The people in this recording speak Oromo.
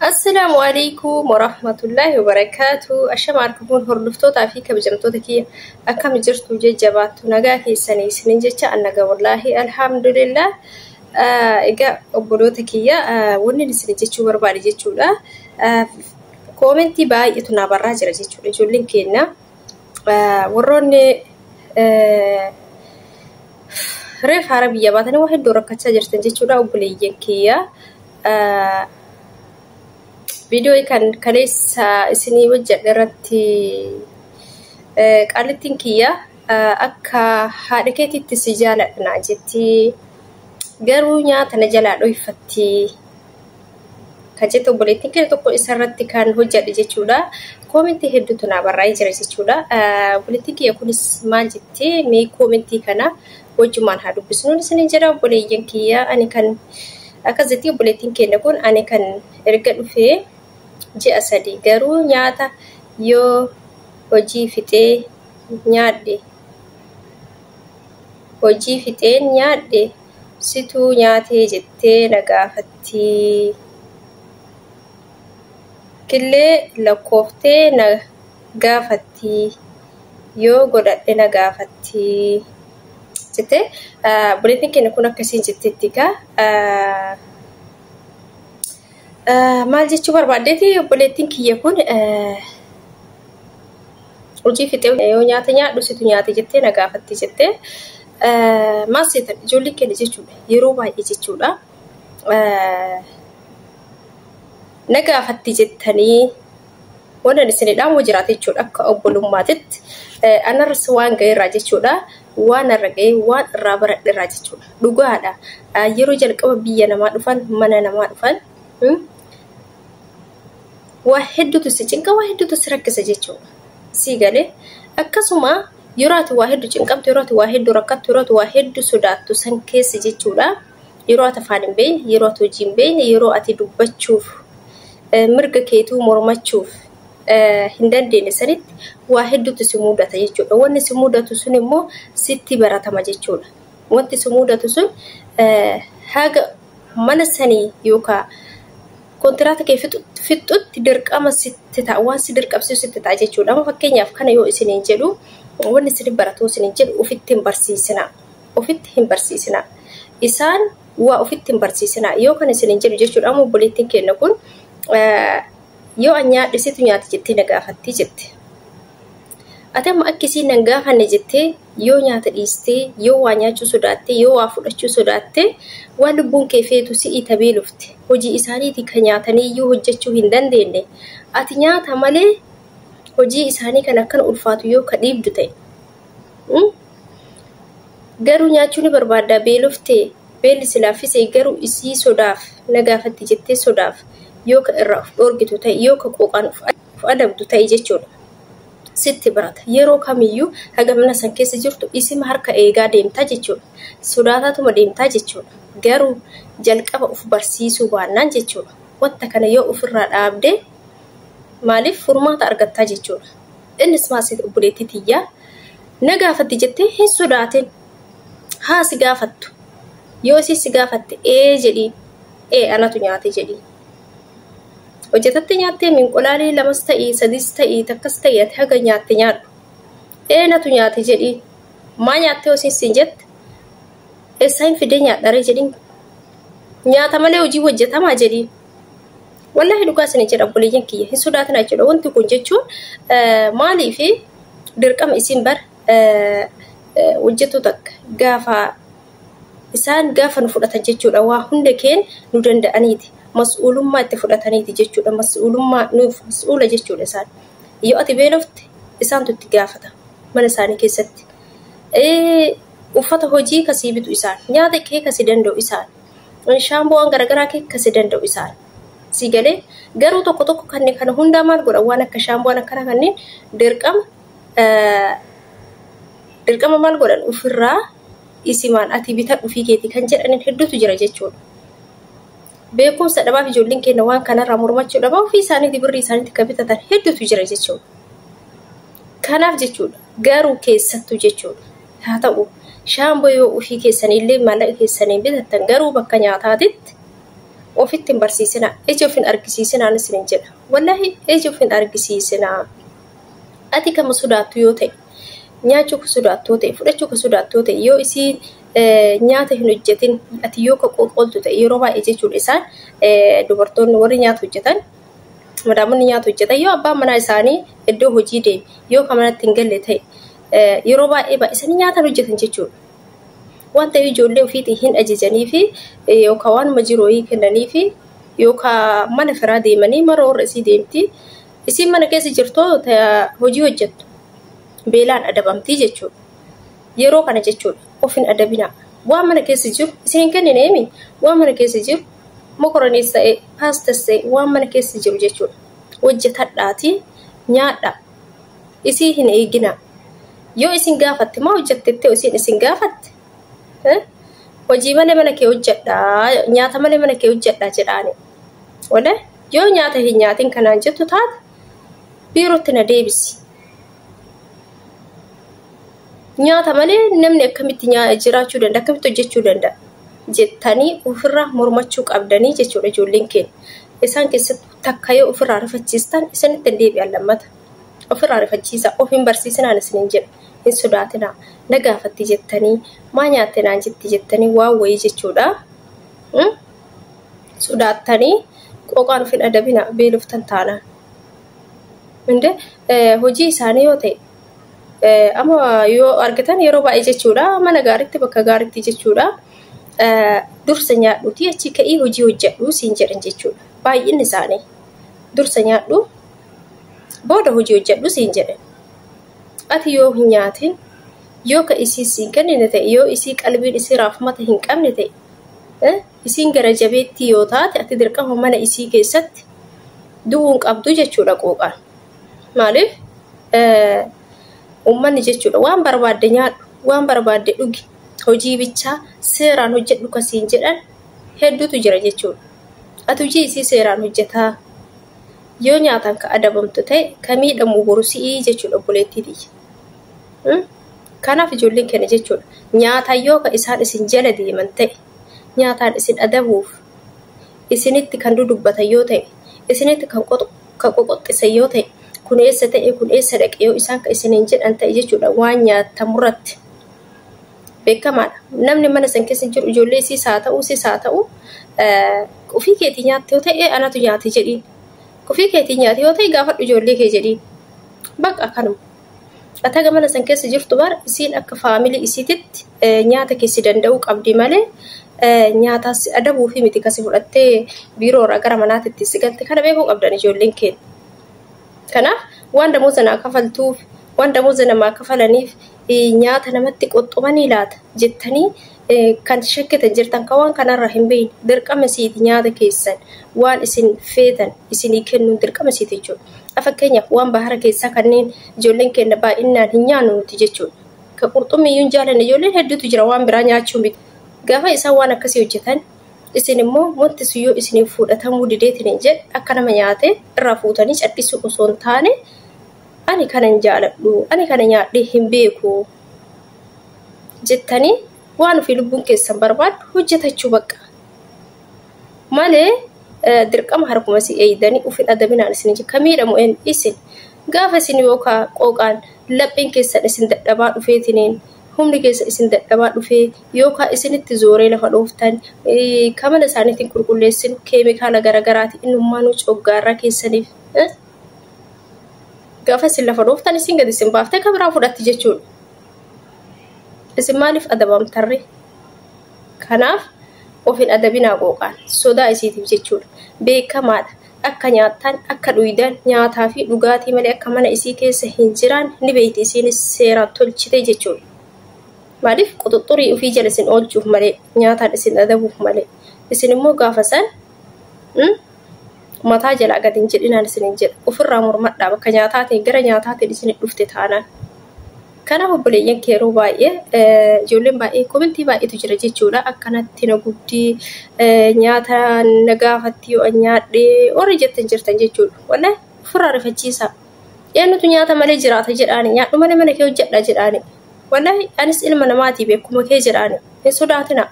السلام عليكم ورحمة الله وبركاته. أشمعكم هردفتوتا في كبجمتوتا كي أكم جرتو ججبات نجاكي سنين جتة النجا والله الحمد لله. إجا أبولوتا كيا وني لسنين جتشو برباري جتشو لا كومنتي باي إتنا براجر جتشو لجولين كينا وروني ريف عربية باتني واحد دورة كتاجر تنجتشو لا أبوليين كيا فيديو كان كليس إسني وجه درتي قالتين كيا أكا حركة التسجيل ناجتي قرونا تنجلا لويفتي كجتو بوليتين كده تقول إسرتي كان وجه لجتولا كومنتي هدوتنا براي جرجتولا بوليتين كيا يكون اسمال جتي مي كومنتي كنا وجمان هادو بسنون سنين جرا بوليين كيا أنا كان أكازتي بوليتين كنا كون أنا كان رجعوا فيه جي أسدي قرو نياتا يو وجي فتي نيادي وجي فتي نيادي ستو نياتي جتي نقافتي كله لكوفتي نقافتي يو قدرت نقافتي جتي بوليتين كنا كنا كسين جتتيكا maal jechuu barbaaddeeti obboleettiin kiyya kun hojii fixee yoo nyaata nyaadhu situ nyaate jettee na gaafatti jettee maal seetan ijoollee keenya jechuudha yeroo baay'ee jechuudha na gaafatti jettanii waan isinidhaan hoo jiraate jechuudha akka obbolummaatitti anarras waan ga'eerraa jechuudha waan irra ga'ee waan irraa baradheerraa jechuudha dhugaadha yeroo jalqaba biyya namaa dhufan mana namaa dhufan واحد تسجين كواحد تسرك سجيتشو سيجالي أكسوما يرات واحد تجين كم ترات واحد ركض ترات واحد سودات تسنك سجيتشو لا يرات فانين بين يرات وجين بين يرات دوبة تشوف مرق كيتو مرمى تشوف هندان دين سريت واحد تسمودة تجيتشو وان سمودة تسنمو ستي برات ما جيتشو وان سمودة تسن حاجة من السني يوكا كونترات كيف فتوت تدرك أما ستة وان سدرك أبسط ستة عجيتشون أما فكين يافكان يو سنين جلو ونسرب براتو سنين جلو وفتهم برسيسنا وفتهم برسيسنا إنسان وفتهم برسيسنا يو كان سنين جلو جيتشون أما بوليتين كي نكون يو أنيا لسيتو نياتي جتي نقافتي جتي أتم أكسي نقافة نجتي يو نياتي إستي يو وانياتشو سوداتي يو وافولاتشو سوداتي والبون كيفيتو سي تبيلوفتي hojii isaaniitii kan nyaatanii iyyuu hojjechuu hin dandeenye ati nyaata malee hojii isaanii kan akkan ulfaatu yoo ka dhiibdu ta'e garuu nyaachuu ni barbaadda beeloftee beelli silaafisee garuu isii sodaaf nagaafatti jettee sodaaf yoo ka irraa of dhoorgitu ta'e yoo ka qooqaan of adabdu ta'e jechuudha sitti barata yeroo kamiyyuu hagamna san keessa jirtu isima harka eegaa deemtaa jechuudha sodaataatuma deemtaa jechuudha garuu jalqaba uf barsiisuu baannaan jechuudha wanta kana yoo ofirraa dhaabde maaliif furmaata argattaa jechuudha innis maasit obboleettii tiyyaa na gaafatti jettee hin sodaatin haa si gaafattu yoo si gaafatte jedhiin anatu nyaate jedhiin hojjetatte nyaattee minqolaalee lamas ta'ii sadis ta'ii takkas ta'ii ati haga nyaatte nyaadhu natu nyaate jedhiin maa nyaattee osiin siin jette eessaan fidee nyaadhare jedhiin nyaata malee hojii hojjetamaa jedhiin wallahi dhugaa isin jedha obboleeyyan kiyya hin sodaatinaa jechuudha wanti kun jechuun maalii fi dirqama isin bar hojjetu takka gaafa isaan gaafa nu fudhatan jechuudha waa hunda keen nu danda'aniiti mas'uulummaa itti fudhataniiti jechuudha mas'uulummaa nuuf mas'uula jechuudha isaan yoo ati beelofte isaantu itti gaafata mana isaanii keessatti uffata hojii kasii bitu isaan nyaata kee kasii danda'u isaan shaamboon garagaraa kee kasii danda'u isaan sigalee garuu tokko tokko kanneen kana hundaa maal godhan waan akka shaamboon akkana kanneen dirqama maal godhan ofirraa isimaan ati bitadhu fi keetii kan jedhaniin hedduutu jira jechuudha beekumsa dhabaaf ijoolleen keenya waan kanarraa mormachuu dhabaa ofii isaaniiti birrii isaaniitti kan bitatan hedduutu jira jechuudha kanaaf jechuudha garuu keessattuu jechuudha haa ta'u shaamboo yoo ofii keessaniillee maallaqa keessaniin bitatan garuu bakka nyaataatitti ofittiin barsiisina ija ofin argisiisina isinin jedha wallahi ija ofin argisiisina ati kama sodaattu yoo ta'e nyaachuu ka sodaattu ta'e fudhachuu ka sodaattu ta'e yoo isiin nyaata hin hojjetin ati yoo ka qoqqoltu ta'e yeroo baay'ee jechuudha isaan dubartoonni warri nyaata hojjetan madaamonni nyaata hojjetan yoo abbaan manaa isaanii iddoo hojii deeme yoo ka manatti hin galle ta'e yeroo baay'ee baay'isanii nyaata hojjetan jechuudha. Wanta ijoollee ofiitii hin ajajanii fi yookaan waanuma jirooyii kennanii fi yookaan mana firaa deemanii mara warra isii deemti isiin mana keessa jirtoo hojii hojjettu beelaan adabamtii jechuudha. Yeroo kana jechuudha ofin adabina waan mana keessa jiru isin hin kennineemi waan mana keessa jiru mokoroniis ta'e paastas ta'e waan mana keessa jiru jechuudha. Hojjetadhaati nyaadha isii hin eegina yoo isin gaafatte maa hojjettettee isin gaafatte. Hojii malee mana kee hojjedha nyaata malee mana kee hojjedha jedhaani wala yoo nyaata hin nyaatin kanaan jettu taate biirootti na deebisi nyaata malee namni akkamitti jiraachuu danda'a akkamitti hojjechuu danda'a jettanii ofirraa mormachuu qabdanii jechuudha ijoolleen keenya isaan keessatti takka yoo ofirraa rifachiistan isinitti deebi'an lammata ofirraa rifachiisa ofiin barsiisinaan isiniin jedha hin sodaatina na gaafatti jettanii maa nyaatte naan jetti jettanii waan wayii jechuudha. Sodaattanii qooqaan ofin adabina beeloftan taanaan. Hojii isaanii yoo ta'e amma yoo argatan yeroo baay'ee jechuudha mana gaariitti bakka gaariitti jechuudha. Dursa nyaadhuuti achi ka'ii hojii hojjedhu siin jedhan jechuudha. Baay'inni isaanii dursa nyaadhu booda hojii hojjedhu siin jedhan. Ati yoo hin nyaatin yoo ka isii siin kennine ta'e yoo isii qalbiin isii raafmata hin qabne ta'e isiin gara jabeetti yoo taate ati dirqama mana isii keessatti du'uun qabdu jechuudha qooqaan. Maaliif uummanni jechuudha waan barbaadde nyaadhu waan barbaadde dhugi hojii bichaa seeraan hojjedhu kasiin jedhan hedduutu jira jechuudha. Ati hojii isii seeraan hojjetaa yoo nyaatan ka adabamtu ta'e ka miidhamu borusii jechuudha obboleettiiti. Kanaaf ijoolleen keenya jechuudha nyaata yoo ka isaan isin jala deeman ta'e nyaataan isin adabuuf isinitti kan dudubbatan yoo ta'e isinitti kan qoqoxxisan yoo ta'e kun eessa ta'e kun eessa dhaqe yoo isaan ka isiniin jedhan ta'e jechuudha waan nyaatamurratti beekamaadha. Namni mana san keessa jiru ijoollee siis haa ta'u ofii keetii nyaatte yoo ta'e anatu nyaate jedhiin ofii keetii nyaate yoo ta'e gaafadhu ijoollee kee jedhiin bakka kanuma. Ataga mana san keessa jirtu bar isiin akka faamilii isiititti nyaata keessi danda'uu qabdi malee nyaataas adabuu fi miti kasi fudhattee biiroo irraa gara manaatti si galte kana beekuu qabdan ijoolleen keenya. Kanaaf waan damooza naa kafaltuuf waan damooza namaa kafalaniif nyaata namatti qoxxumanii laata jettanii kan shakkitan jirtan kan waan kanarraa hin beekne dirqama isiiti nyaata keessan waan isin feetan isinii kennuun dirqama isiiti jechuudha. Fakkeenyaaf waan bahara keessaa kanneen ijoolleen keenya baay'inaan hin nyaannu nuti jechuudha. Ka qurxummiyyuu hin jaallanne ijoolleen hedduutu jira waan biraa nyaachuu miti. Gaafa isaan waan akkasii hojjetan isin immoo wanti sun yoo isiniif fudhatamuu dideetiin jedhe akka nama nyaate irraa fuutanii cadhisuu osoo hin taane ani kana hin jaaladhu ani kana nyaadhee hin beeku jettanii waan ofii lubbuun keessan barbaaddu hojjetachuu bakka malee dirqama harkuma si eeydanii ufin adabinaan isin ka miidhamu isin gaafa isin yookaan qooqaan laphiin keessan isin dadhabaa dhufeetiniin humni keessa isin dadhabaa dhufee yookaan isinitti zooree lafa dhooftan kamana isaaniitiin qulqulleessin keemikaala garaagaraatiin innummaanuu coggaarraa keessaniif gaafa isin lafa dhooftan isin gadi isin baaftee kan biraa fudhatti jechuudha. Isin maaliif adabamtarre? Kanaaf ofin adabinaa qooqaan sodaa isiitiif jechuudha. Beekamaadha akka nyaattan akka dhuydan nyaataa fi dhugaatii malee akka mana isii keessa hin jiraan ni beekti isinis seeraan tolchite jechuudha. Maaliif quxuxurii ofii jala isin oolchuuf malee nyaataan isin adabuuf malee isin immoo gaafa san mataa jalaa gadi hin jedhinaan isin jedha ofirraa mormadhaa bakka nyaataatiin gara nyaataatiin isin dhufte taanaan. Kanaaf obboleeyyan kee yeroo baay'ee ijoolleen baay'ee komentii baay'eetu jira jechuudha. Akkanatti na guddii nyaata na gaafatti yoo nyaadhee warri jettan jirtan jechuudha. Wallahi ofirraa rifachiisa. Eenyutu nyaata malee jiraata jedhaani nyaadhu malee mana kee hojjedha jedhaani. Wallahi anis ilma namaatii beekuma kee jedhaani hin sodaatina.